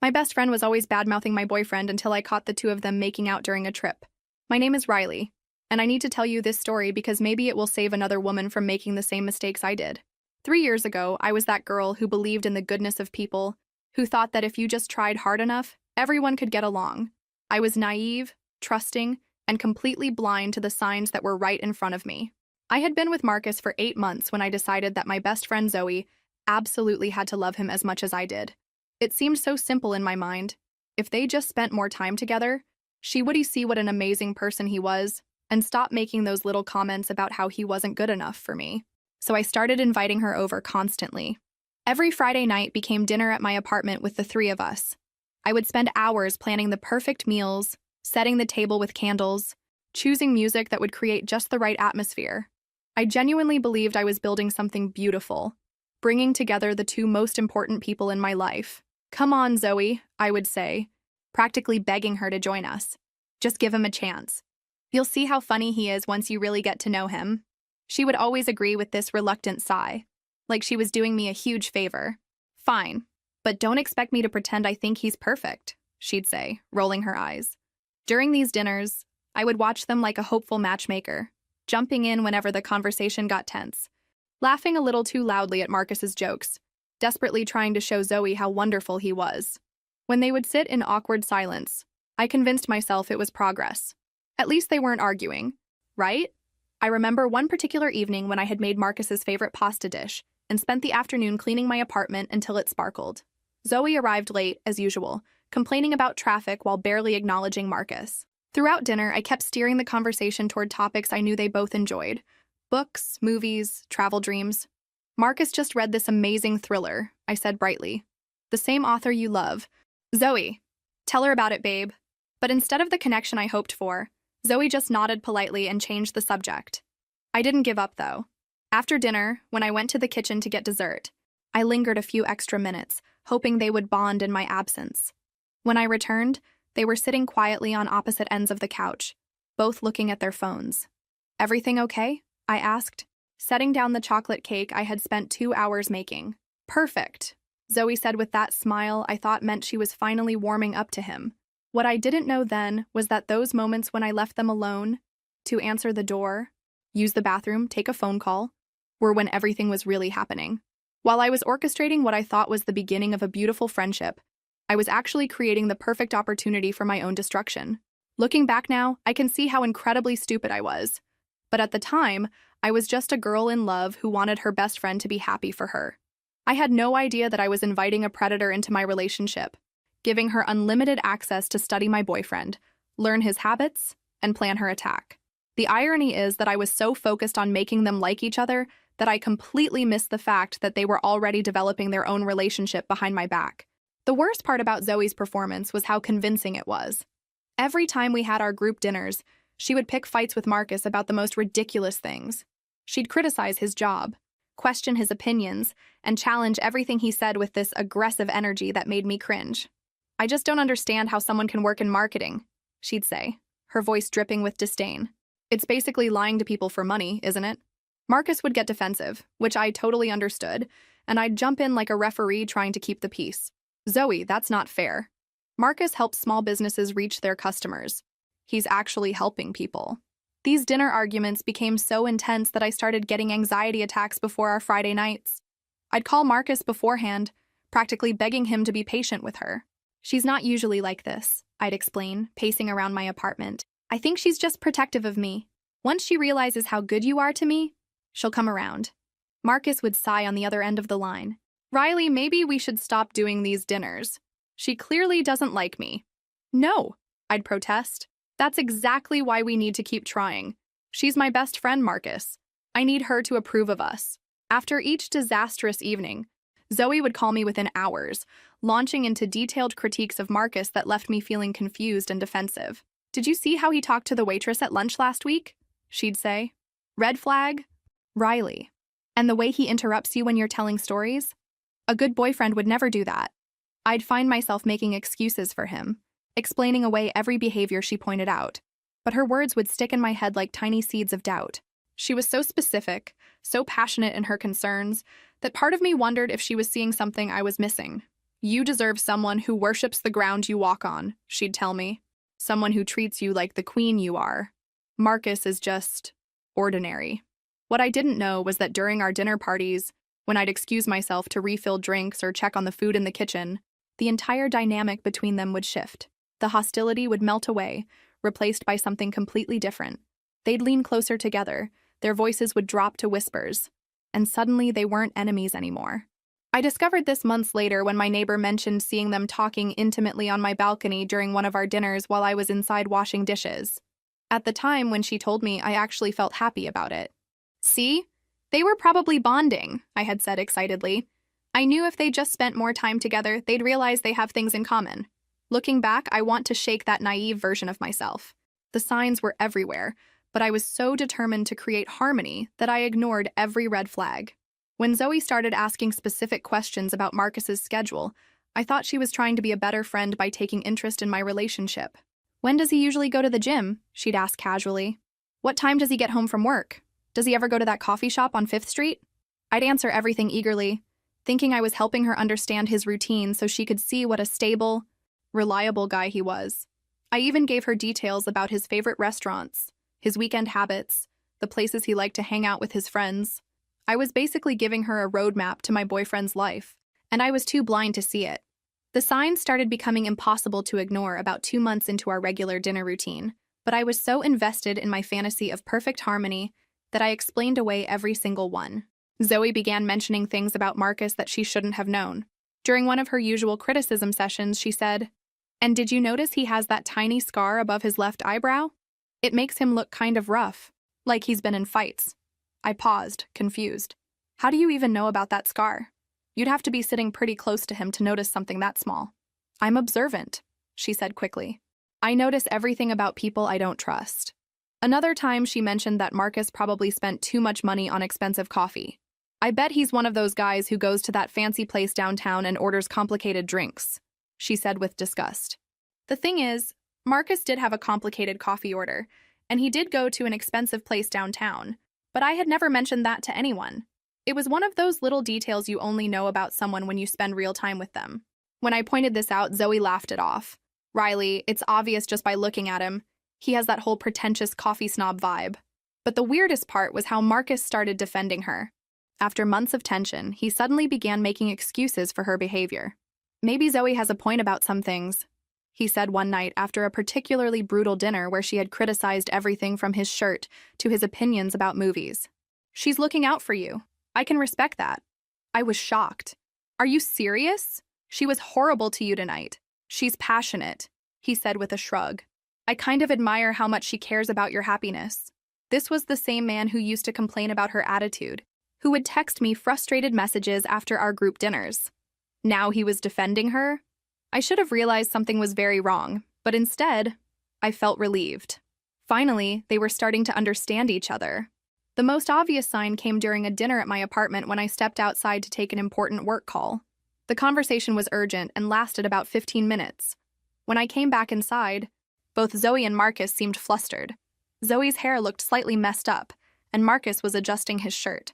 My best friend was always badmouthing my boyfriend until I caught the two of them making out during a trip. My name is Riley, and I need to tell you this story because maybe it will save another woman from making the same mistakes I did. 3 years ago, I was that girl who believed in the goodness of people, who thought that if you just tried hard enough, everyone could get along. I was naive, trusting, and completely blind to the signs that were right in front of me. I had been with Marcus for 8 months when I decided that my best friend Zoe absolutely had to love him as much as I did. It seemed so simple in my mind. If they just spent more time together, she would see what an amazing person he was and stop making those little comments about how he wasn't good enough for me. So I started inviting her over constantly. Every Friday night became dinner at my apartment with the three of us. I would spend hours planning the perfect meals, setting the table with candles, choosing music that would create just the right atmosphere. I genuinely believed I was building something beautiful, bringing together the two most important people in my life. "Come on, Zoe," I would say, practically begging her to join us. "Just give him a chance. You'll see how funny he is once you really get to know him." She would always agree with this reluctant sigh, like she was doing me a huge favor. "Fine, but don't expect me to pretend I think he's perfect," she'd say, rolling her eyes. During these dinners, I would watch them like a hopeful matchmaker, jumping in whenever the conversation got tense, laughing a little too loudly at Marcus's jokes, desperately trying to show Zoe how wonderful he was. When they would sit in awkward silence, I convinced myself it was progress. At least they weren't arguing, right? I remember one particular evening when I had made Marcus's favorite pasta dish and spent the afternoon cleaning my apartment until it sparkled. Zoe arrived late, as usual, complaining about traffic while barely acknowledging Marcus. Throughout dinner, I kept steering the conversation toward topics I knew they both enjoyed: books, movies, travel dreams. "Marcus just read this amazing thriller," I said brightly. "The same author you love." "Zoe, tell her about it, babe." But instead of the connection I hoped for, Zoe just nodded politely and changed the subject. I didn't give up, though. After dinner, when I went to the kitchen to get dessert, I lingered a few extra minutes, hoping they would bond in my absence. When I returned, they were sitting quietly on opposite ends of the couch, both looking at their phones. "Everything okay?" I asked, setting down the chocolate cake I had spent 2 hours making. "Perfect," Zoe said with that smile I thought meant she was finally warming up to him. What I didn't know then was that those moments when I left them alone, to answer the door, use the bathroom, take a phone call, were when everything was really happening. While I was orchestrating what I thought was the beginning of a beautiful friendship, I was actually creating the perfect opportunity for my own destruction. Looking back now, I can see how incredibly stupid I was. But at the time, I was just a girl in love who wanted her best friend to be happy for her. I had no idea that I was inviting a predator into my relationship, giving her unlimited access to study my boyfriend, learn his habits, and plan her attack. The irony is that I was so focused on making them like each other that I completely missed the fact that they were already developing their own relationship behind my back. The worst part about Zoe's performance was how convincing it was. Every time we had our group dinners, she would pick fights with Marcus about the most ridiculous things. She'd criticize his job, question his opinions, and challenge everything he said with this aggressive energy that made me cringe. "I just don't understand how someone can work in marketing," she'd say, her voice dripping with disdain. "It's basically lying to people for money, isn't it?" Marcus would get defensive, which I totally understood, and I'd jump in like a referee trying to keep the peace. "Zoe, that's not fair. Marcus helps small businesses reach their customers. He's actually helping people." These dinner arguments became so intense that I started getting anxiety attacks before our Friday nights. I'd call Marcus beforehand, practically begging him to be patient with her. "She's not usually like this," I'd explain, pacing around my apartment. "I think she's just protective of me. Once she realizes how good you are to me, she'll come around." Marcus would sigh on the other end of the line. "Riley, maybe we should stop doing these dinners. She clearly doesn't like me." "No," I'd protest. "That's exactly why we need to keep trying. She's my best friend, Marcus. I need her to approve of us." After each disastrous evening, Zoe would call me within hours, launching into detailed critiques of Marcus that left me feeling confused and defensive. "Did you see how he talked to the waitress at lunch last week?" she'd say. "Red flag? Riley. And the way he interrupts you when you're telling stories? A good boyfriend would never do that." I'd find myself making excuses for him, explaining away every behavior she pointed out, but her words would stick in my head like tiny seeds of doubt. She was so specific, so passionate in her concerns, that part of me wondered if she was seeing something I was missing. You deserve someone who worships the ground you walk on, she'd tell me. Someone who treats you like the queen you are. Marcus is just ordinary. What I didn't know was that during our dinner parties, when I'd excuse myself to refill drinks or check on the food in the kitchen, the entire dynamic between them would shift. The hostility would melt away, replaced by something completely different. They'd lean closer together, their voices would drop to whispers, and suddenly they weren't enemies anymore. I discovered this months later when my neighbor mentioned seeing them talking intimately on my balcony during one of our dinners while I was inside washing dishes. At the time when she told me, I actually felt happy about it. See? They were probably bonding, I had said excitedly. I knew if they just spent more time together, they'd realize they have things in common. Looking back, I want to shake that naive version of myself. The signs were everywhere, but I was so determined to create harmony that I ignored every red flag. When Zoe started asking specific questions about Marcus's schedule, I thought she was trying to be a better friend by taking interest in my relationship. When does he usually go to the gym? She'd ask casually. What time does he get home from work? Does he ever go to that coffee shop on 5th Street? I'd answer everything eagerly, thinking I was helping her understand his routine so she could see what a stable, reliable guy he was. I even gave her details about his favorite restaurants, his weekend habits, the places he liked to hang out with his friends. I was basically giving her a roadmap to my boyfriend's life, and I was too blind to see it. The signs started becoming impossible to ignore about 2 months into our regular dinner routine, but I was so invested in my fantasy of perfect harmony that I explained away every single one. Zoe began mentioning things about Marcus that she shouldn't have known. During one of her usual criticism sessions, she said, "And did you notice he has that tiny scar above his left eyebrow? It makes him look kind of rough, like he's been in fights." I paused, confused. How do you even know about that scar? You'd have to be sitting pretty close to him to notice something that small. I'm observant, she said quickly. I notice everything about people I don't trust. Another time she mentioned that Marcus probably spent too much money on expensive coffee. I bet he's one of those guys who goes to that fancy place downtown and orders complicated drinks, she said with disgust. The thing is, Marcus did have a complicated coffee order, and he did go to an expensive place downtown. But I had never mentioned that to anyone. It was one of those little details you only know about someone when you spend real time with them. When I pointed this out, Zoe laughed it off. Riley, it's obvious just by looking at him. He has that whole pretentious coffee snob vibe. But the weirdest part was how Marcus started defending her. After months of tension, he suddenly began making excuses for her behavior. Maybe Zoe has a point about some things, he said one night after a particularly brutal dinner where she had criticized everything from his shirt to his opinions about movies. She's looking out for you. I can respect that. I was shocked. Are you serious? She was horrible to you tonight. She's passionate, he said with a shrug. I kind of admire how much she cares about your happiness. This was the same man who used to complain about her attitude, who would text me frustrated messages after our group dinners. Now he was defending her? I should have realized something was very wrong, but instead, I felt relieved. Finally, they were starting to understand each other. The most obvious sign came during a dinner at my apartment when I stepped outside to take an important work call. The conversation was urgent and lasted about 15 minutes. When I came back inside, both Zoe and Marcus seemed flustered. Zoe's hair looked slightly messed up, and Marcus was adjusting his shirt.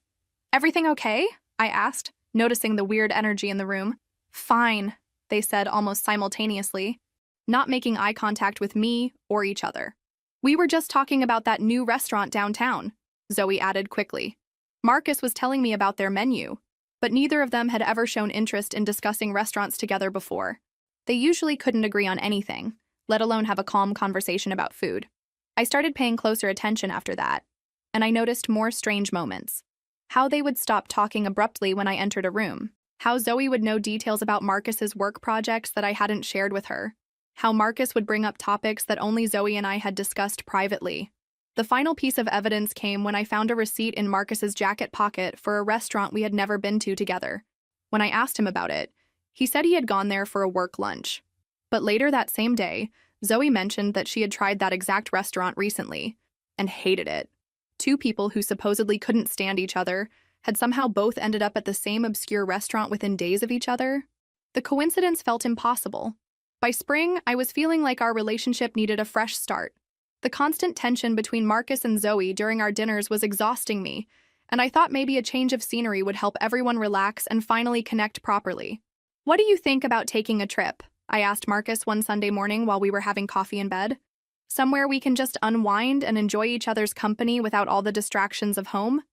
"Everything okay?" I asked, noticing the weird energy in the room. "Fine," they said almost simultaneously, not making eye contact with me or each other. "We were just talking about that new restaurant downtown," Zoe added quickly. Marcus was telling me about their menu, but neither of them had ever shown interest in discussing restaurants together before. They usually couldn't agree on anything, let alone have a calm conversation about food. I started paying closer attention after that, and I noticed more strange moments. How they would stop talking abruptly when I entered a room. How Zoe would know details about Marcus's work projects that I hadn't shared with her. How Marcus would bring up topics that only Zoe and I had discussed privately. The final piece of evidence came when I found a receipt in Marcus's jacket pocket for a restaurant we had never been to together. When I asked him about it, he said he had gone there for a work lunch. But later that same day, Zoe mentioned that she had tried that exact restaurant recently and hated it. Two people who supposedly couldn't stand each other had somehow both ended up at the same obscure restaurant within days of each other. The coincidence felt impossible. By spring, I was feeling like our relationship needed a fresh start. The constant tension between Marcus and Zoe during our dinners was exhausting me, and I thought maybe a change of scenery would help everyone relax and finally connect properly. What do you think about taking a trip? I asked Marcus one Sunday morning while we were having coffee in bed. Somewhere we can just unwind and enjoy each other's company without all the distractions of home?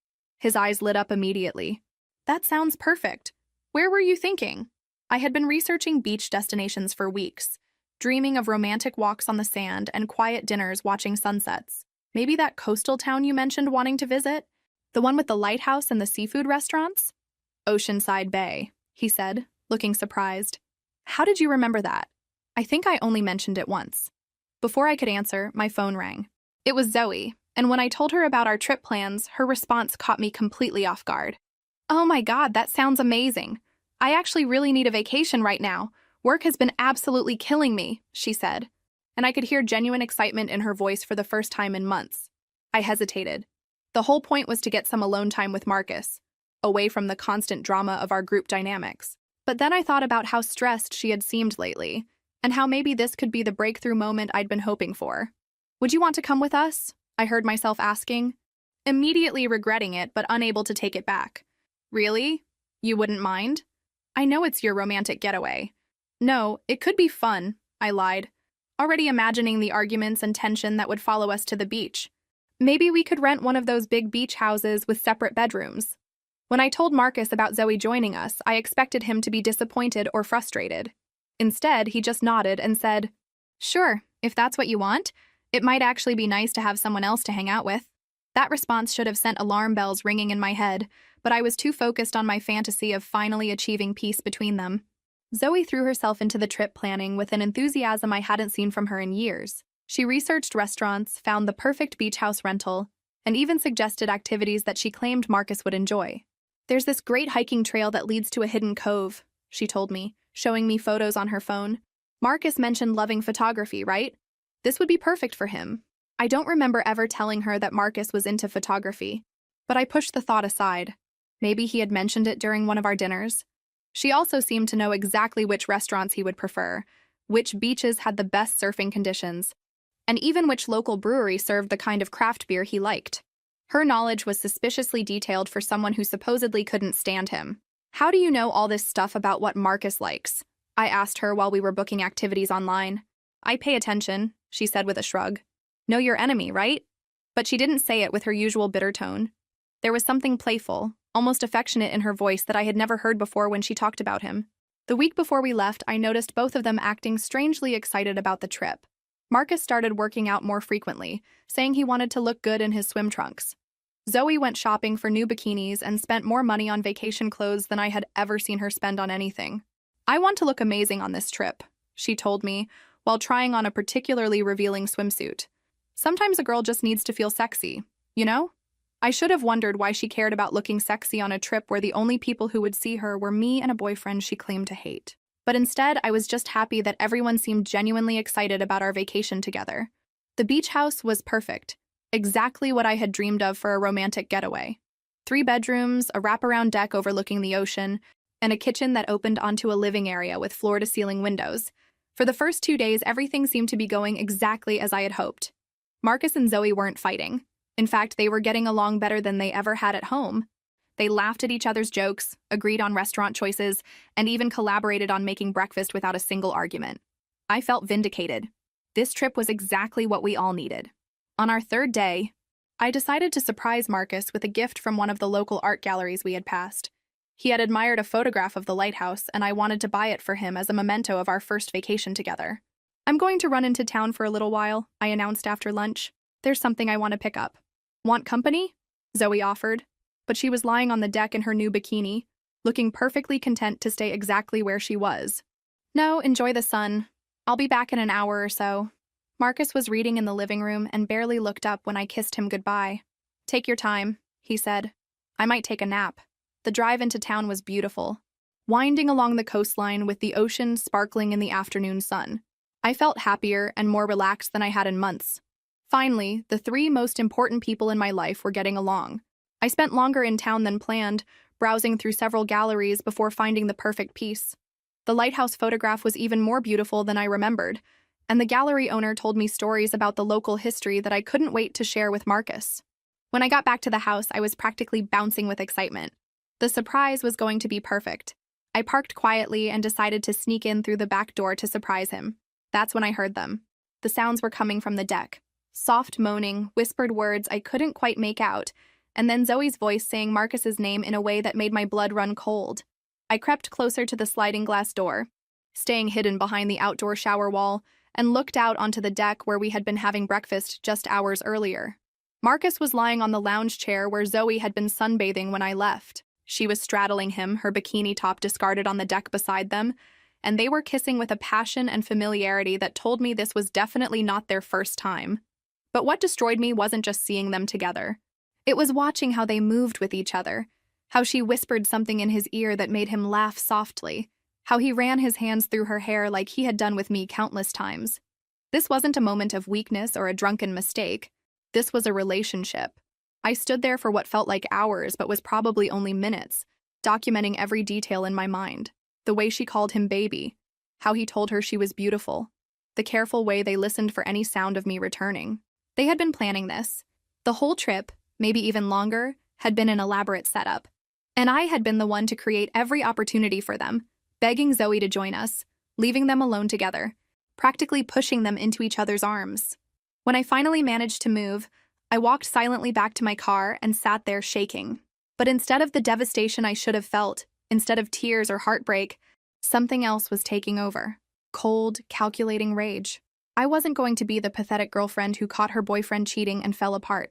His eyes lit up immediately. That sounds perfect. Where were you thinking? I had been researching beach destinations for weeks, dreaming of romantic walks on the sand and quiet dinners watching sunsets. Maybe that coastal town you mentioned wanting to visit? The one with the lighthouse and the seafood restaurants? Oceanside Bay, he said, looking surprised. How did you remember that? I think I only mentioned it once. Before I could answer, my phone rang. It was Zoe, and when I told her about our trip plans, her response caught me completely off guard. Oh my God, that sounds amazing. I actually really need a vacation right now. Work has been absolutely killing me, she said, and I could hear genuine excitement in her voice for the first time in months. I hesitated. The whole point was to get some alone time with Marcus, away from the constant drama of our group dynamics. But then I thought about how stressed she had seemed lately, and how maybe this could be the breakthrough moment I'd been hoping for. Would you want to come with us? I heard myself asking, immediately regretting it but unable to take it back. Really? You wouldn't mind? I know it's your romantic getaway. No, it could be fun, I lied, already imagining the arguments and tension that would follow us to the beach. Maybe we could rent one of those big beach houses with separate bedrooms. When I told Marcus about Zoe joining us, I expected him to be disappointed or frustrated. Instead, he just nodded and said, "Sure, if that's what you want. It might actually be nice to have someone else to hang out with." That response should have sent alarm bells ringing in my head, but I was too focused on my fantasy of finally achieving peace between them. Zoe threw herself into the trip planning with an enthusiasm I hadn't seen from her in years. She researched restaurants, found the perfect beach house rental, and even suggested activities that she claimed Marcus would enjoy. "There's this great hiking trail that leads to a hidden cove," she told me, showing me photos on her phone. "Marcus mentioned loving photography, right? This would be perfect for him." I don't remember ever telling her that Marcus was into photography, but I pushed the thought aside. Maybe he had mentioned it during one of our dinners. She also seemed to know exactly which restaurants he would prefer, which beaches had the best surfing conditions, and even which local brewery served the kind of craft beer he liked. Her knowledge was suspiciously detailed for someone who supposedly couldn't stand him. "How do you know all this stuff about what Marcus likes?" I asked her while we were booking activities online. "I pay attention," she said with a shrug. "Know your enemy, right?" But she didn't say it with her usual bitter tone. There was something playful, almost affectionate in her voice that I had never heard before when she talked about him. The week before we left, I noticed both of them acting strangely excited about the trip. Marcus started working out more frequently, saying he wanted to look good in his swim trunks. Zoe went shopping for new bikinis and spent more money on vacation clothes than I had ever seen her spend on anything. "I want to look amazing on this trip," she told me, while trying on a particularly revealing swimsuit. "Sometimes a girl just needs to feel sexy, you know?" I should have wondered why she cared about looking sexy on a trip where the only people who would see her were me and a boyfriend she claimed to hate. But instead, I was just happy that everyone seemed genuinely excited about our vacation together. The beach house was perfect, exactly what I had dreamed of for a romantic getaway. 3 bedrooms, a wraparound deck overlooking the ocean, and a kitchen that opened onto a living area with floor-to-ceiling windows. For the first 2 days, everything seemed to be going exactly as I had hoped. Marcus and Zoe weren't fighting. In fact, they were getting along better than they ever had at home. They laughed at each other's jokes, agreed on restaurant choices, and even collaborated on making breakfast without a single argument. I felt vindicated. This trip was exactly what we all needed. On our 3rd day, I decided to surprise Marcus with a gift from one of the local art galleries we had passed. He had admired a photograph of the lighthouse, and I wanted to buy it for him as a memento of our first vacation together. "I'm going to run into town for a little while," I announced after lunch. "There's something I want to pick up." "Want company?" Zoe offered, but she was lying on the deck in her new bikini, looking perfectly content to stay exactly where she was. "No, enjoy the sun. I'll be back in an hour or so." Marcus was reading in the living room and barely looked up when I kissed him goodbye. "Take your time," he said. "I might take a nap." The drive into town was beautiful, winding along the coastline with the ocean sparkling in the afternoon sun. I felt happier and more relaxed than I had in months. Finally, the 3 most important people in my life were getting along. I spent longer in town than planned, browsing through several galleries before finding the perfect piece. The lighthouse photograph was even more beautiful than I remembered, and the gallery owner told me stories about the local history that I couldn't wait to share with Marcus. When I got back to the house, I was practically bouncing with excitement. The surprise was going to be perfect. I parked quietly and decided to sneak in through the back door to surprise him. That's when I heard them. The sounds were coming from the deck. Soft moaning, whispered words I couldn't quite make out, and then Zoe's voice saying Marcus's name in a way that made my blood run cold. I crept closer to the sliding glass door, staying hidden behind the outdoor shower wall, and looked out onto the deck where we had been having breakfast just hours earlier. Marcus was lying on the lounge chair where Zoe had been sunbathing when I left. She was straddling him, her bikini top discarded on the deck beside them, and they were kissing with a passion and familiarity that told me this was definitely not their first time. But what destroyed me wasn't just seeing them together. It was watching how they moved with each other, how she whispered something in his ear that made him laugh softly, how he ran his hands through her hair like he had done with me countless times. This wasn't a moment of weakness or a drunken mistake. This was a relationship. I stood there for what felt like hours but was probably only minutes, documenting every detail in my mind. The way she called him baby, how he told her she was beautiful, the careful way they listened for any sound of me returning. They had been planning this. The whole trip, maybe even longer, had been an elaborate setup. And I had been the one to create every opportunity for them, begging Zoe to join us, leaving them alone together, practically pushing them into each other's arms. When I finally managed to move, I walked silently back to my car and sat there shaking. But instead of the devastation I should have felt, instead of tears or heartbreak, something else was taking over. Cold, calculating rage. I wasn't going to be the pathetic girlfriend who caught her boyfriend cheating and fell apart.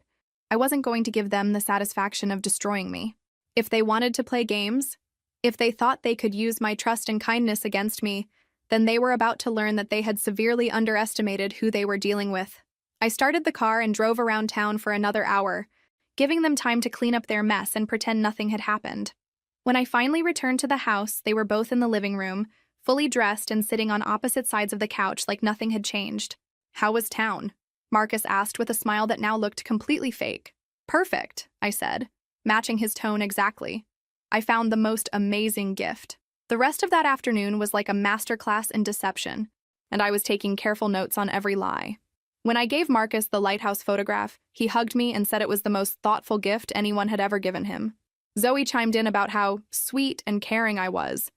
I wasn't going to give them the satisfaction of destroying me. If they wanted to play games, if they thought they could use my trust and kindness against me, then they were about to learn that they had severely underestimated who they were dealing with. I started the car and drove around town for another hour, giving them time to clean up their mess and pretend nothing had happened. When I finally returned to the house, they were both in the living room, fully dressed and sitting on opposite sides of the couch like nothing had changed. "How was town?" Marcus asked with a smile that now looked completely fake. "Perfect," I said, matching his tone exactly. I found the most amazing gift. The rest of that afternoon was like a masterclass in deception, and I was taking careful notes on every lie. When I gave Marcus the lighthouse photograph, he hugged me and said it was the most thoughtful gift anyone had ever given him. Zoe chimed in about how sweet and caring I was,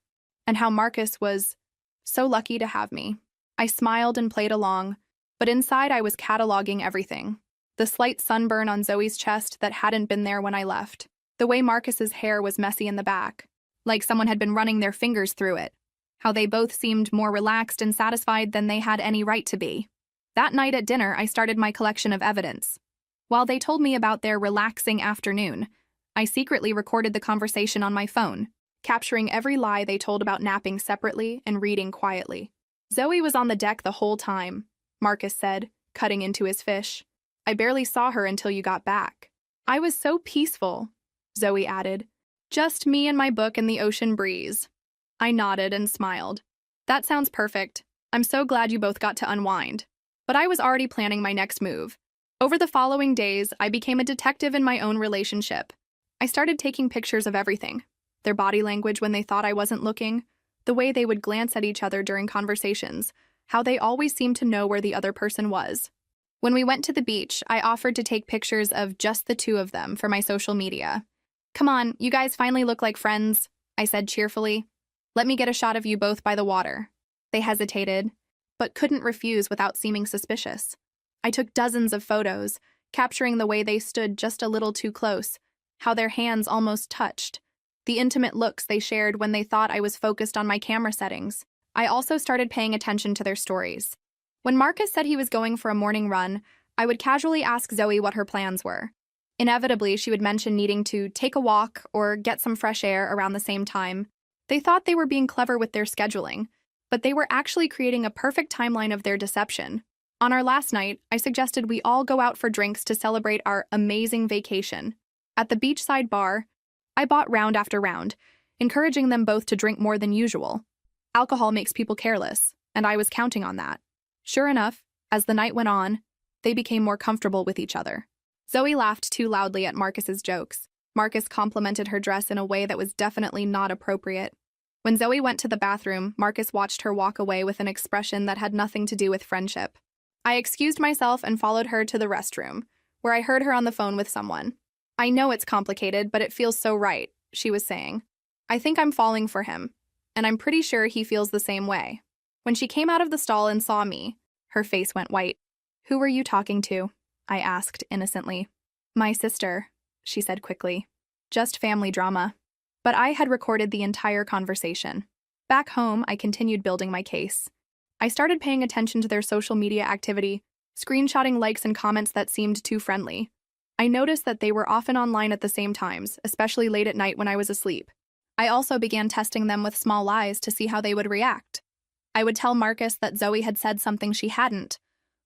and how Marcus was so lucky to have me. I smiled and played along, but inside I was cataloging everything. The slight sunburn on Zoe's chest that hadn't been there when I left. The way Marcus's hair was messy in the back, like someone had been running their fingers through it. How they both seemed more relaxed and satisfied than they had any right to be. That night at dinner, I started my collection of evidence. While they told me about their relaxing afternoon, I secretly recorded the conversation on my phone, capturing every lie they told about napping separately and reading quietly. "Zoe was on the deck the whole time," Marcus said, cutting into his fish. "I barely saw her until you got back." "I was so peaceful," Zoe added. "Just me and my book and the ocean breeze." I nodded and smiled. "That sounds perfect. I'm so glad you both got to unwind." But I was already planning my next move. Over the following days, I became a detective in my own relationship. I started taking pictures of everything. Their body language when they thought I wasn't looking, the way they would glance at each other during conversations, how they always seemed to know where the other person was. When we went to the beach, I offered to take pictures of just the two of them for my social media. "Come on, you guys finally look like friends," I said cheerfully. "Let me get a shot of you both by the water." They hesitated, but couldn't refuse without seeming suspicious. I took dozens of photos, capturing the way they stood just a little too close, how their hands almost touched, the intimate looks they shared when they thought I was focused on my camera settings. I also started paying attention to their stories. When Marcus said he was going for a morning run, I would casually ask Zoe what her plans were. Inevitably, she would mention needing to take a walk or get some fresh air around the same time. They thought they were being clever with their scheduling, but they were actually creating a perfect timeline of their deception. On our last night, I suggested we all go out for drinks to celebrate our amazing vacation. At the beachside bar, I bought round after round, encouraging them both to drink more than usual. Alcohol makes people careless, and I was counting on that. Sure enough, as the night went on, they became more comfortable with each other. Zoe laughed too loudly at Marcus's jokes. Marcus complimented her dress in a way that was definitely not appropriate. When Zoe went to the bathroom, Marcus watched her walk away with an expression that had nothing to do with friendship. I excused myself and followed her to the restroom, where I heard her on the phone with someone. "I know it's complicated, but it feels so right," she was saying. "I think I'm falling for him. and I'm pretty sure he feels the same way. When she came out of the stall and saw me, her face went white. "Who were you talking to?" I asked innocently. "My sister," she said quickly. "Just family drama." But I had recorded the entire conversation. Back home, I continued building my case. I started paying attention to their social media activity, screenshotting likes and comments that seemed too friendly. I noticed that they were often online at the same times, especially late at night when I was asleep. I also began testing them with small lies to see how they would react. I would tell Marcus that Zoe had said something she hadn't,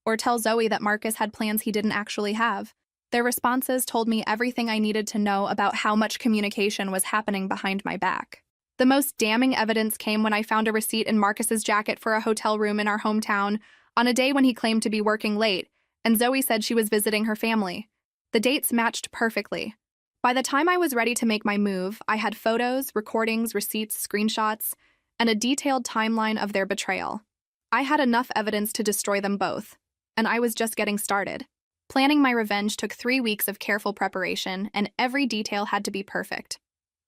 or tell Zoe that Marcus had plans he didn't actually have. Their responses told me everything I needed to know about how much communication was happening behind my back. The most damning evidence came when I found a receipt in Marcus's jacket for a hotel room in our hometown on a day when he claimed to be working late, and Zoe said she was visiting her family. The dates matched perfectly. By the time I was ready to make my move, I had photos, recordings, receipts, screenshots, and a detailed timeline of their betrayal. I had enough evidence to destroy them both, and I was just getting started. Planning my revenge took 3 weeks of careful preparation, and every detail had to be perfect.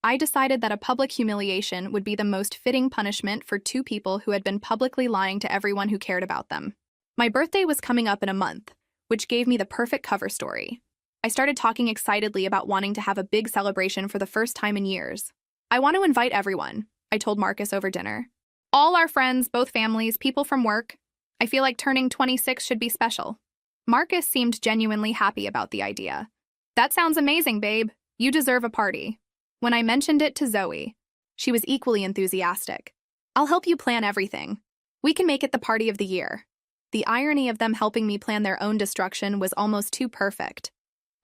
I decided that a public humiliation would be the most fitting punishment for two people who had been publicly lying to everyone who cared about them. My birthday was coming up in a month, which gave me the perfect cover story. I started talking excitedly about wanting to have a big celebration for the first time in years. "I want to invite everyone," I told Marcus over dinner. "All our friends, both families, people from work. I feel like turning 26 should be special." Marcus seemed genuinely happy about the idea. "That sounds amazing, babe. You deserve a party." When I mentioned it to Zoe, she was equally enthusiastic. "I'll help you plan everything. We can make it the party of the year." The irony of them helping me plan their own destruction was almost too perfect.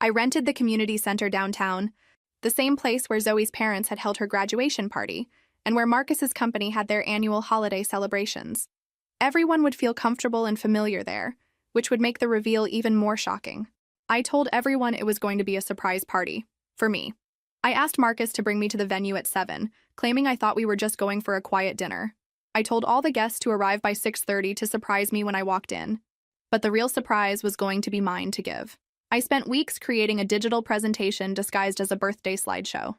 I rented the community center downtown, the same place where Zoe's parents had held her graduation party, and where Marcus's company had their annual holiday celebrations. Everyone would feel comfortable and familiar there, which would make the reveal even more shocking. I told everyone it was going to be a surprise party, for me. I asked Marcus to bring me to the venue at 7, claiming I thought we were just going for a quiet dinner. I told all the guests to arrive by 6:30 to surprise me when I walked in. But the real surprise was going to be mine to give. I spent weeks creating a digital presentation disguised as a birthday slideshow.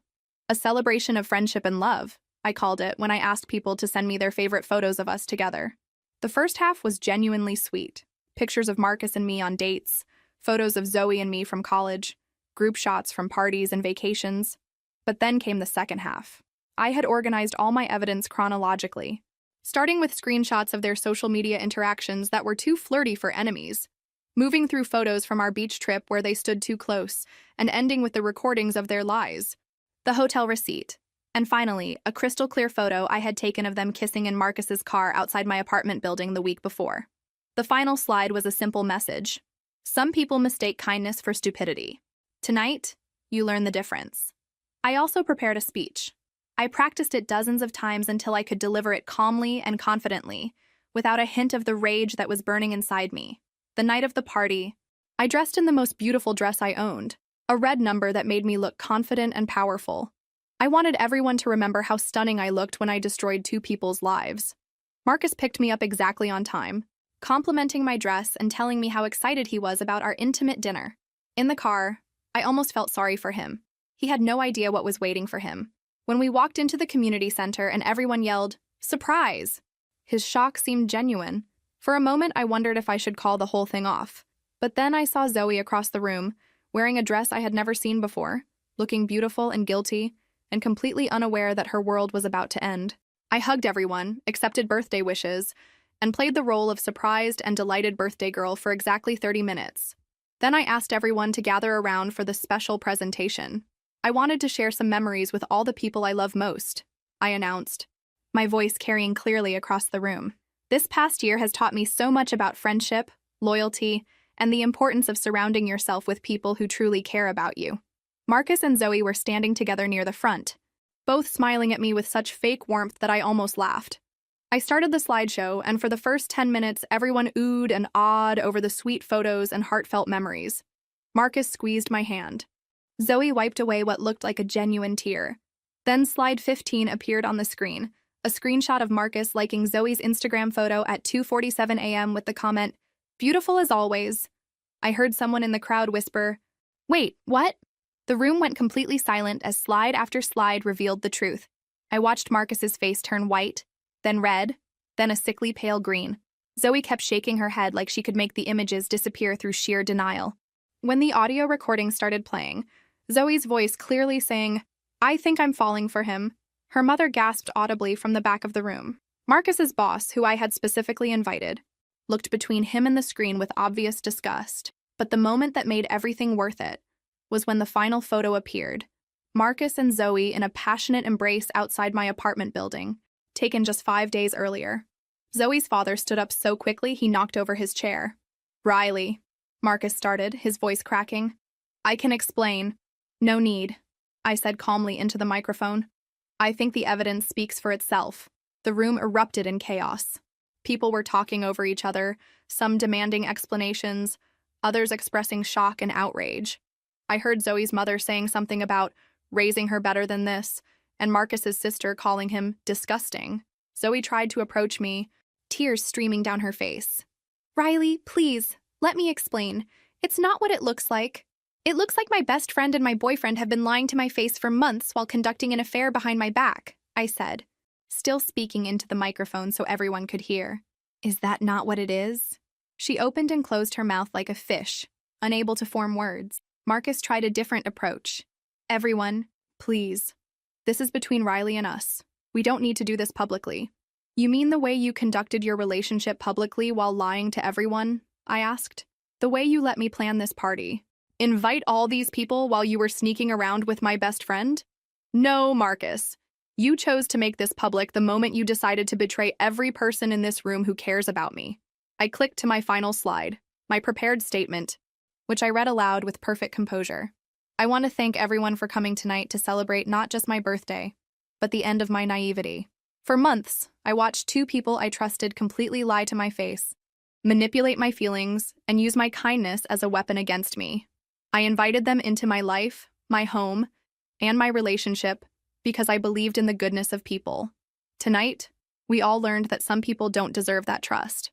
A celebration of friendship and love, I called it when I asked people to send me their favorite photos of us together. The first half was genuinely sweet. Pictures of Marcus and me on dates, photos of Zoe and me from college, group shots from parties and vacations. But then came the second half. I had organized all my evidence chronologically, starting with screenshots of their social media interactions that were too flirty for enemies, moving through photos from our beach trip where they stood too close, and ending with the recordings of their lies, the hotel receipt, and finally, a crystal-clear photo I had taken of them kissing in Marcus's car outside my apartment building the week before. The final slide was a simple message. Some people mistake kindness for stupidity. Tonight, you learn the difference. I also prepared a speech. I practiced it dozens of times until I could deliver it calmly and confidently, without a hint of the rage that was burning inside me. The night of the party, I dressed in the most beautiful dress I owned, a red number that made me look confident and powerful. I wanted everyone to remember how stunning I looked when I destroyed two people's lives. Marcus picked me up exactly on time, complimenting my dress and telling me how excited he was about our intimate dinner. In the car, I almost felt sorry for him. He had no idea what was waiting for him. When we walked into the community center and everyone yelled, "Surprise!" his shock seemed genuine. For a moment, I wondered if I should call the whole thing off. But then I saw Zoe across the room, wearing a dress I had never seen before, looking beautiful and guilty, and completely unaware that her world was about to end. I hugged everyone, accepted birthday wishes, and played the role of surprised and delighted birthday girl for exactly 30 minutes. Then I asked everyone to gather around for the special presentation. I wanted to share some memories with all the people I love most, I announced, my voice carrying clearly across the room. This past year has taught me so much about friendship, loyalty, and the importance of surrounding yourself with people who truly care about you. Marcus and Zoe were standing together near the front, both smiling at me with such fake warmth that I almost laughed. I started the slideshow, and for the first 10 minutes, everyone oohed and awed over the sweet photos and heartfelt memories. Marcus squeezed my hand. Zoe wiped away what looked like a genuine tear. Then slide 15 appeared on the screen, a screenshot of Marcus liking Zoe's Instagram photo at 2:47 a.m. with the comment, "Beautiful as always." I heard someone in the crowd whisper, "Wait, what?" The room went completely silent as slide after slide revealed the truth. I watched Marcus's face turn white, then red, then a sickly pale green. Zoe kept shaking her head like she could make the images disappear through sheer denial. When the audio recording started playing, Zoe's voice clearly saying, "I think I'm falling for him," her mother gasped audibly from the back of the room. Marcus's boss, who I had specifically invited, looked between him and the screen with obvious disgust. But the moment that made everything worth it was when the final photo appeared. Marcus and Zoe in a passionate embrace outside my apartment building, taken just 5 days earlier. Zoe's father stood up so quickly he knocked over his chair. "Riley," Marcus started, his voice cracking. "I can explain." "No need," I said calmly into the microphone. "I think the evidence speaks for itself." The room erupted in chaos. People were talking over each other, some demanding explanations, others expressing shock and outrage. I heard Zoe's mother saying something about raising her better than this, and Marcus's sister calling him disgusting. Zoe tried to approach me, tears streaming down her face. "Riley, please, let me explain. It's not what it looks like. It looks like my best friend and my boyfriend have been lying to my face for months while conducting an affair behind my back," I said, still speaking into the microphone so everyone could hear. "Is that not what it is?" She opened and closed her mouth like a fish, unable to form words. Marcus tried a different approach. "Everyone, please. This is between Riley and us. We don't need to do this publicly." "You mean the way you conducted your relationship publicly while lying to everyone?" I asked. "The way you let me plan this party? Invite all these people while you were sneaking around with my best friend?" "No, Marcus. You chose to make this public the moment you decided to betray every person in this room who cares about me." I clicked to my final slide, my prepared statement, which I read aloud with perfect composure. "I want to thank everyone for coming tonight to celebrate not just my birthday, but the end of my naivety. For months, I watched two people I trusted completely lie to my face, manipulate my feelings, and use my kindness as a weapon against me. I invited them into my life, my home, and my relationship because I believed in the goodness of people. Tonight, we all learned that some people don't deserve that trust.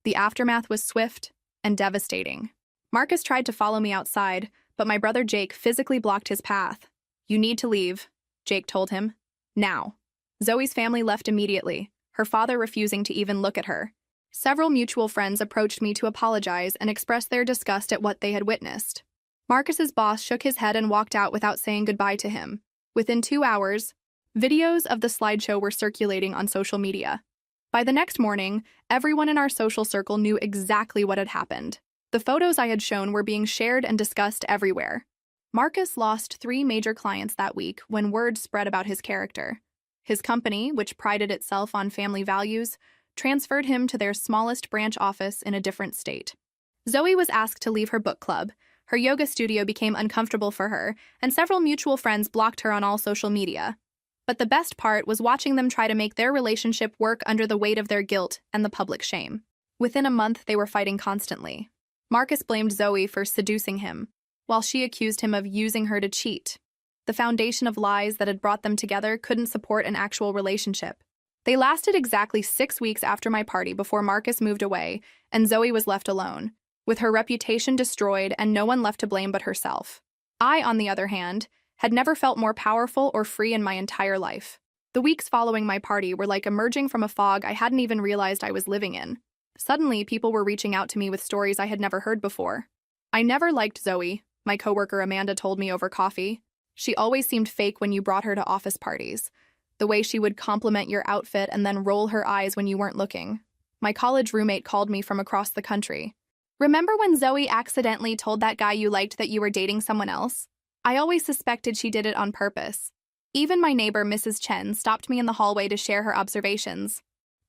The aftermath was swift and devastating. Marcus tried to follow me outside, but my brother Jake physically blocked his path. "You need to leave," Jake told him. "Now." Zoe's family left immediately, her father refusing to even look at her. Several mutual friends approached me to apologize and express their disgust at what they had witnessed. Marcus's boss shook his head and walked out without saying goodbye to him. Within 2 hours, videos of the slideshow were circulating on social media. By the next morning, everyone in our social circle knew exactly what had happened. The photos I had shown were being shared and discussed everywhere. Marcus lost 3 major clients that week when word spread about his character. His company, which prided itself on family values, transferred him to their smallest branch office in a different state. Zoe was asked to leave her book club. Her yoga studio became uncomfortable for her, and several mutual friends blocked her on all social media. But the best part was watching them try to make their relationship work under the weight of their guilt and the public shame. Within a month, they were fighting constantly. Marcus blamed Zoe for seducing him, while she accused him of using her to cheat. The foundation of lies that had brought them together couldn't support an actual relationship. They lasted exactly 6 weeks after my party before Marcus moved away, and Zoe was left alone, with her reputation destroyed and no one left to blame but herself. I, on the other hand, had never felt more powerful or free in my entire life. The weeks following my party were like emerging from a fog I hadn't even realized I was living in. Suddenly, people were reaching out to me with stories I had never heard before. "I never liked Zoe," my coworker Amanda told me over coffee. "She always seemed fake when you brought her to office parties. The way she would compliment your outfit and then roll her eyes when you weren't looking." My college roommate called me from across the country. "Remember when Zoe accidentally told that guy you liked that you were dating someone else? I always suspected she did it on purpose." Even my neighbor, Mrs. Chen, stopped me in the hallway to share her observations.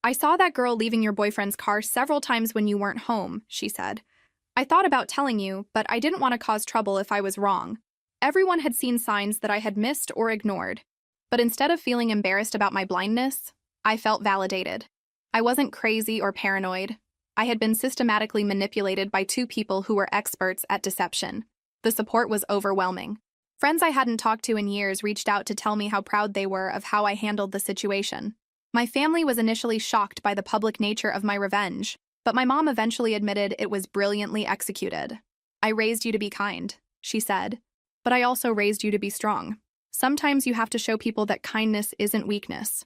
"I saw that girl leaving your boyfriend's car several times when you weren't home," she said. "I thought about telling you, but I didn't want to cause trouble if I was wrong." Everyone had seen signs that I had missed or ignored. But instead of feeling embarrassed about my blindness, I felt validated. I wasn't crazy or paranoid. I had been systematically manipulated by 2 people who were experts at deception. The support was overwhelming. Friends I hadn't talked to in years reached out to tell me how proud they were of how I handled the situation. My family was initially shocked by the public nature of my revenge, but my mom eventually admitted it was brilliantly executed. "I raised you to be kind," she said, "but I also raised you to be strong." Sometimes you have to show people that kindness isn't weakness.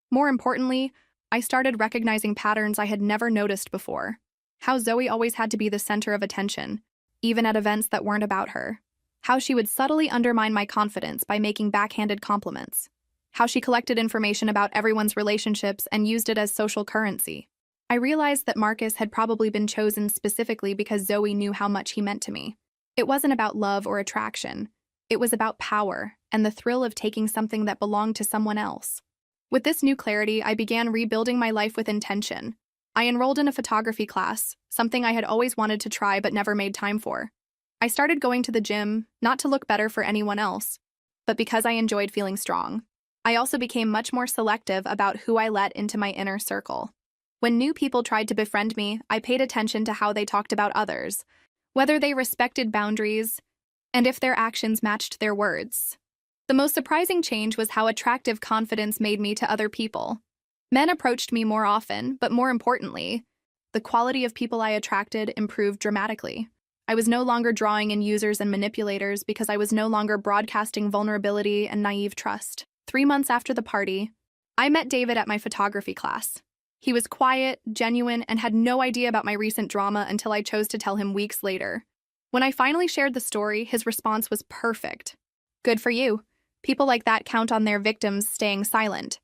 More importantly, I started recognizing patterns I had never noticed before. How Zoe always had to be the center of attention, even at events that weren't about her. How she would subtly undermine my confidence by making backhanded compliments. How she collected information about everyone's relationships and used it as social currency. I realized that Marcus had probably been chosen specifically because Zoe knew how much he meant to me. It wasn't about love or attraction. It was about power and the thrill of taking something that belonged to someone else. With this new clarity, I began rebuilding my life with intention. I enrolled in a photography class, something I had always wanted to try but never made time for. I started going to the gym, not to look better for anyone else, but because I enjoyed feeling strong. I also became much more selective about who I let into my inner circle. When new people tried to befriend me, I paid attention to how they talked about others, whether they respected boundaries, and if their actions matched their words. The most surprising change was how attractive confidence made me to other people. Men approached me more often, but more importantly, the quality of people I attracted improved dramatically. I was no longer drawing in users and manipulators because I was no longer broadcasting vulnerability and naive trust. 3 months after the party, I met David at my photography class. He was quiet, genuine, and had no idea about my recent drama until I chose to tell him weeks later. When I finally shared the story, his response was perfect. Good for you. People like that count on their victims staying silent.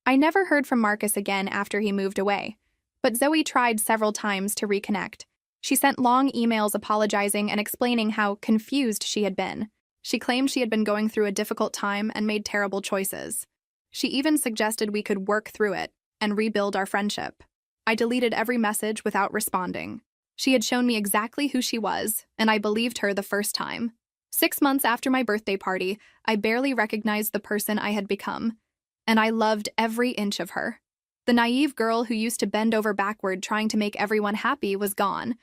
I never heard from Marcus again after he moved away, but Zoe tried several times to reconnect. She sent long emails apologizing and explaining how confused she had been. She claimed she had been going through a difficult time and made terrible choices. She even suggested we could work through it and rebuild our friendship. I deleted every message without responding. She had shown me exactly who she was, and I believed her the first time. 6 months after my birthday party, I barely recognized the person I had become, and I loved every inch of her. The naive girl who used to bend over backward trying to make everyone happy was gone,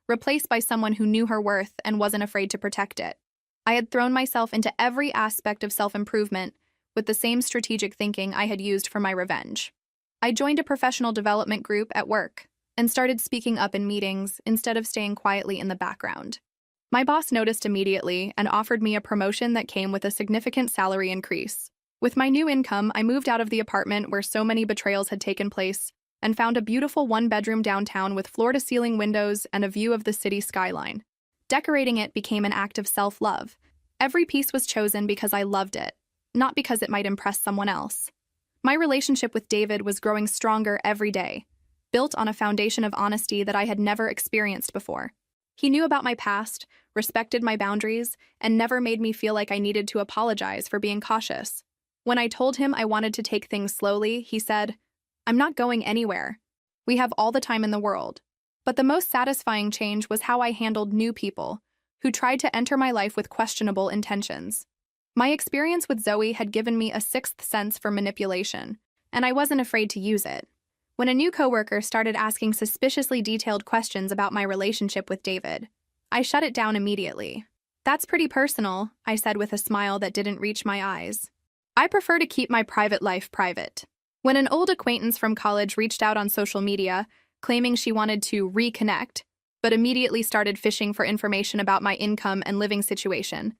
replaced by someone who knew her worth and wasn't afraid to protect it. I had thrown myself into every aspect of self-improvement with the same strategic thinking I had used for my revenge. I joined a professional development group at work and started speaking up in meetings instead of staying quietly in the background. My boss noticed immediately and offered me a promotion that came with a significant salary increase. With my new income, I moved out of the apartment where so many betrayals had taken place and found a beautiful one-bedroom downtown with floor-to-ceiling windows and a view of the city skyline. Decorating it became an act of self-love. Every piece was chosen because I loved it, not because it might impress someone else. My relationship with David was growing stronger every day, built on a foundation of honesty that I had never experienced before. He knew about my past, respected my boundaries, and never made me feel like I needed to apologize for being cautious. When I told him I wanted to take things slowly, he said, "I'm not going anywhere. We have all the time in the world." But the most satisfying change was how I handled new people who tried to enter my life with questionable intentions. My experience with Zoe had given me a sixth sense for manipulation, and I wasn't afraid to use it. When a new coworker started asking suspiciously detailed questions about my relationship with David, I shut it down immediately. "That's pretty personal," I said with a smile that didn't reach my eyes. "I prefer to keep my private life private." When an old acquaintance from college reached out on social media, claiming she wanted to reconnect, but immediately started fishing for information about my income and living situation,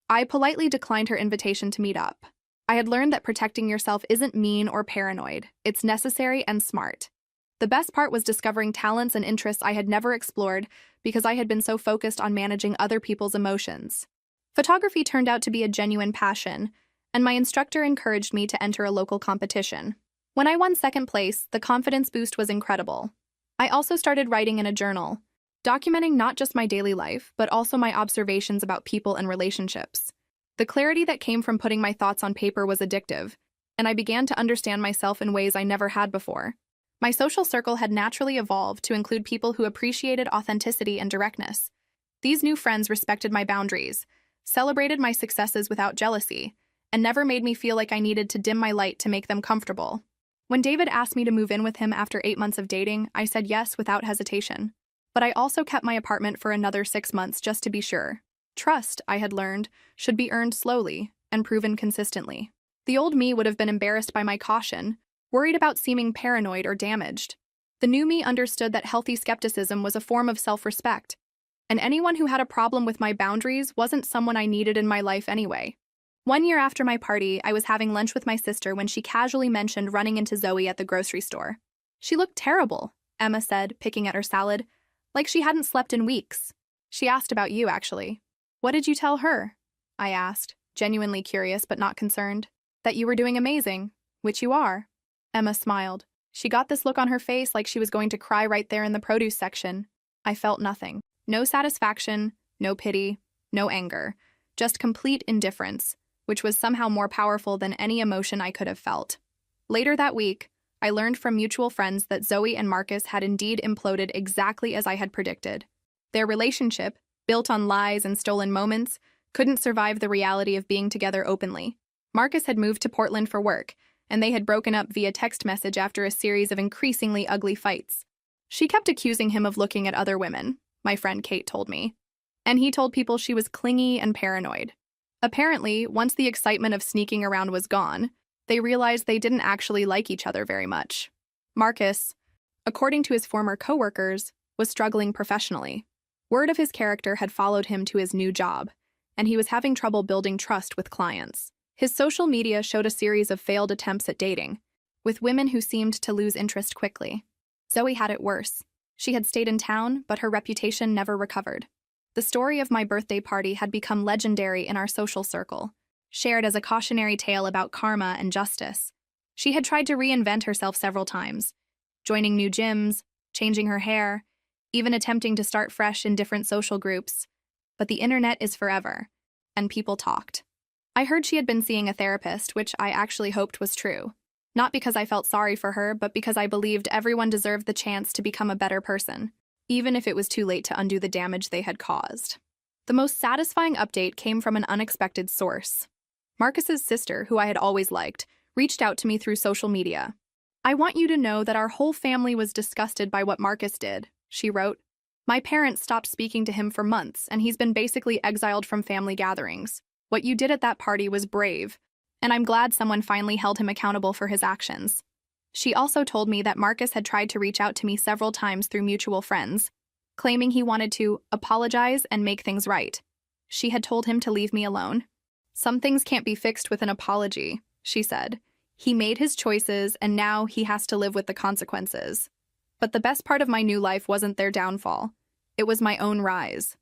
I politely declined her invitation to meet up. I had learned that protecting yourself isn't mean or paranoid. It's necessary and smart. The best part was discovering talents and interests I had never explored because I had been so focused on managing other people's emotions. Photography turned out to be a genuine passion, and my instructor encouraged me to enter a local competition. When I won second place, the confidence boost was incredible. I also started writing in a journal, documenting not just my daily life, but also my observations about people and relationships. The clarity that came from putting my thoughts on paper was addictive, and I began to understand myself in ways I never had before. My social circle had naturally evolved to include people who appreciated authenticity and directness. These new friends respected my boundaries, celebrated my successes without jealousy, and never made me feel like I needed to dim my light to make them comfortable. When David asked me to move in with him after 8 months of dating, I said yes without hesitation. But I also kept my apartment for another 6 months just to be sure. Trust, I had learned, should be earned slowly and proven consistently. The old me would have been embarrassed by my caution, worried about seeming paranoid or damaged. The new me understood that healthy skepticism was a form of self-respect, and anyone who had a problem with my boundaries wasn't someone I needed in my life anyway. 1 year after my party, I was having lunch with my sister when she casually mentioned running into Zoe at the grocery store. She looked terrible, Emma said, picking at her salad, like she hadn't slept in weeks. She asked about you, actually. What did you tell her? I asked, genuinely curious but not concerned. That you were doing amazing, which you are. Emma smiled. She got this look on her face like she was going to cry right there in the produce section. I felt nothing. No satisfaction, no pity, no anger. Just complete indifference, which was somehow more powerful than any emotion I could have felt. Later that week, I learned from mutual friends that Zoe and Marcus had indeed imploded exactly as I had predicted. Their relationship, built on lies and stolen moments, couldn't survive the reality of being together openly. Marcus had moved to Portland for work, and they had broken up via text message after a series of increasingly ugly fights. She kept accusing him of looking at other women, my friend Kate told me, and he told people she was clingy and paranoid. Apparently, once the excitement of sneaking around was gone, they realized they didn't actually like each other very much. Marcus, according to his former coworkers, was struggling professionally. Word of his character had followed him to his new job, and he was having trouble building trust with clients. His social media showed a series of failed attempts at dating, with women who seemed to lose interest quickly. Zoe had it worse. She had stayed in town, but her reputation never recovered. The story of my birthday party had become legendary in our social circle, shared as a cautionary tale about karma and justice. She had tried to reinvent herself several times, joining new gyms, changing her hair, even attempting to start fresh in different social groups. But the internet is forever, and people talked. I heard she had been seeing a therapist, which I actually hoped was true. Not because I felt sorry for her, but because I believed everyone deserved the chance to become a better person, even if it was too late to undo the damage they had caused. The most satisfying update came from an unexpected source. Marcus's sister, who I had always liked, reached out to me through social media. "I want you to know that our whole family was disgusted by what Marcus did," she wrote. "My parents stopped speaking to him for months, and he's been basically exiled from family gatherings. What you did at that party was brave, and I'm glad someone finally held him accountable for his actions." She also told me that Marcus had tried to reach out to me several times through mutual friends, claiming he wanted to apologize and make things right. She had told him to leave me alone. "Some things can't be fixed with an apology," she said. "He made his choices, and now he has to live with the consequences." But the best part of my new life wasn't their downfall. It was my own rise.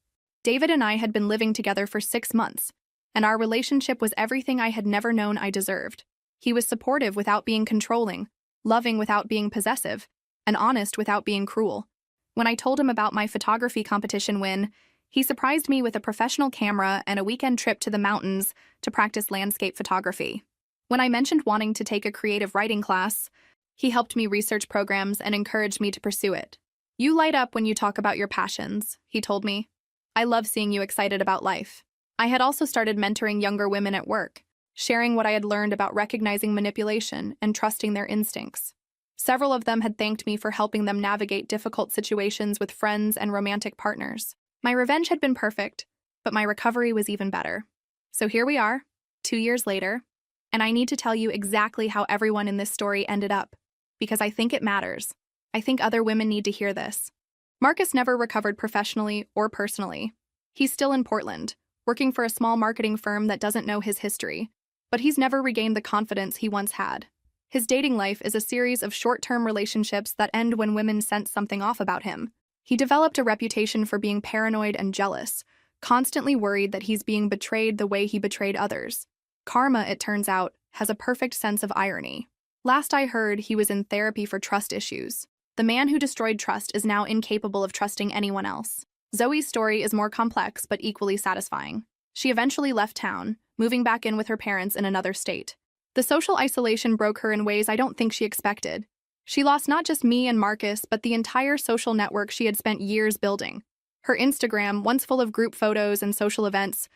David and I had been living together for 6 months, and our relationship was everything I had never known I deserved. He was supportive without being controlling, loving without being possessive, and honest without being cruel. When I told him about my photography competition win, he surprised me with a professional camera and a weekend trip to the mountains to practice landscape photography. When I mentioned wanting to take a creative writing class, he helped me research programs and encouraged me to pursue it. "You light up when you talk about your passions," he told me. "I love seeing you excited about life." I had also started mentoring younger women at work, sharing what I had learned about recognizing manipulation and trusting their instincts. Several of them had thanked me for helping them navigate difficult situations with friends and romantic partners. My revenge had been perfect, but my recovery was even better. So here we are, 2 years later, and I need to tell you exactly how everyone in this story ended up, because I think it matters. I think other women need to hear this. Marcus never recovered professionally or personally. He's still in Portland, working for a small marketing firm that doesn't know his history, but he's never regained the confidence he once had. His dating life is a series of short-term relationships that end when women sense something off about him. He developed a reputation for being paranoid and jealous, constantly worried that he's being betrayed the way he betrayed others. Karma, it turns out, has a perfect sense of irony. Last I heard, he was in therapy for trust issues. The man who destroyed trust is now incapable of trusting anyone else. Zoe's story is more complex but equally satisfying. She eventually left town, moving back in with her parents in another state. The social isolation broke her in ways I don't think she expected. She lost not just me and Marcus, but the entire social network she had spent years building. Her Instagram, once full of group photos and social events,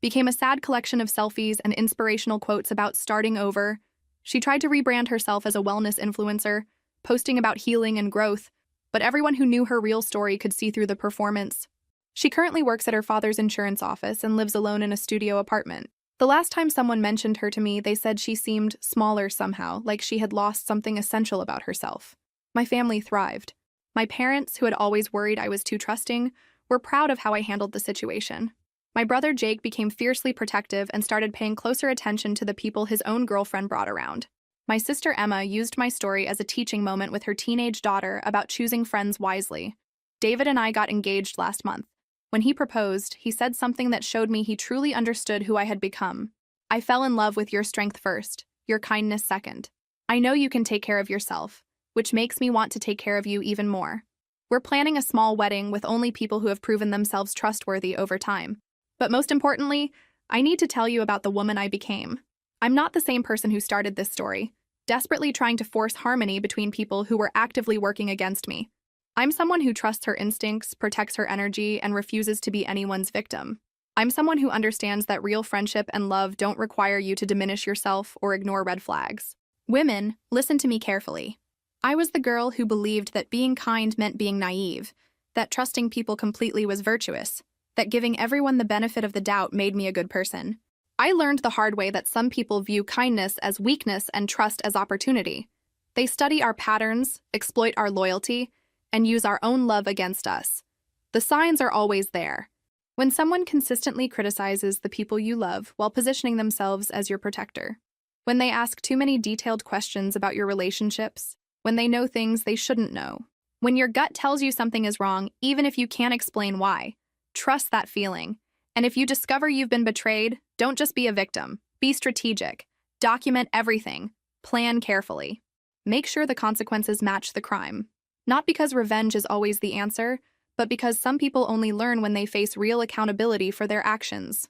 became a sad collection of selfies and inspirational quotes about starting over. She tried to rebrand herself as a wellness influencer, posting about healing and growth, but everyone who knew her real story could see through the performance. She currently works at her father's insurance office and lives alone in a studio apartment. The last time someone mentioned her to me, they said she seemed smaller somehow, like she had lost something essential about herself. My family thrived. My parents, who had always worried I was too trusting, were proud of how I handled the situation. My brother Jake became fiercely protective and started paying closer attention to the people his own girlfriend brought around. My sister Emma used my story as a teaching moment with her teenage daughter about choosing friends wisely. David and I got engaged last month. When he proposed, he said something that showed me he truly understood who I had become. I fell in love with your strength first, your kindness second. I know you can take care of yourself, which makes me want to take care of you even more. We're planning a small wedding with only people who have proven themselves trustworthy over time. But most importantly, I need to tell you about the woman I became. I'm not the same person who started this story, desperately trying to force harmony between people who were actively working against me. I'm someone who trusts her instincts, protects her energy, and refuses to be anyone's victim. I'm someone who understands that real friendship and love don't require you to diminish yourself or ignore red flags. Women, listen to me carefully. I was the girl who believed that being kind meant being naive, that trusting people completely was virtuous, that giving everyone the benefit of the doubt made me a good person. I learned the hard way that some people view kindness as weakness and trust as opportunity. They study our patterns, exploit our loyalty, and use our own love against us. The signs are always there. When someone consistently criticizes the people you love while positioning themselves as your protector. When they ask too many detailed questions about your relationships. When they know things they shouldn't know. When your gut tells you something is wrong, even if you can't explain why. Trust that feeling. And if you discover you've been betrayed, don't just be a victim. Be strategic. Document everything. Plan carefully. Make sure the consequences match the crime. Not because revenge is always the answer, but because some people only learn when they face real accountability for their actions.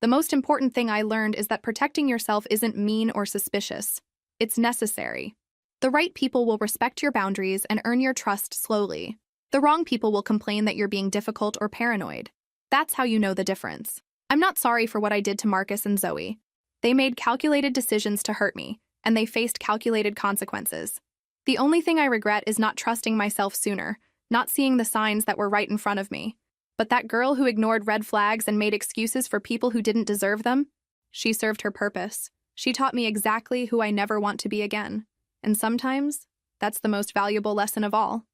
The most important thing I learned is that protecting yourself isn't mean or suspicious. It's necessary. The right people will respect your boundaries and earn your trust slowly. The wrong people will complain that you're being difficult or paranoid. That's how you know the difference. I'm not sorry for what I did to Marcus and Zoe. They made calculated decisions to hurt me, and they faced calculated consequences. The only thing I regret is not trusting myself sooner, not seeing the signs that were right in front of me. But that girl who ignored red flags and made excuses for people who didn't deserve them, she served her purpose. She taught me exactly who I never want to be again. And sometimes, that's the most valuable lesson of all.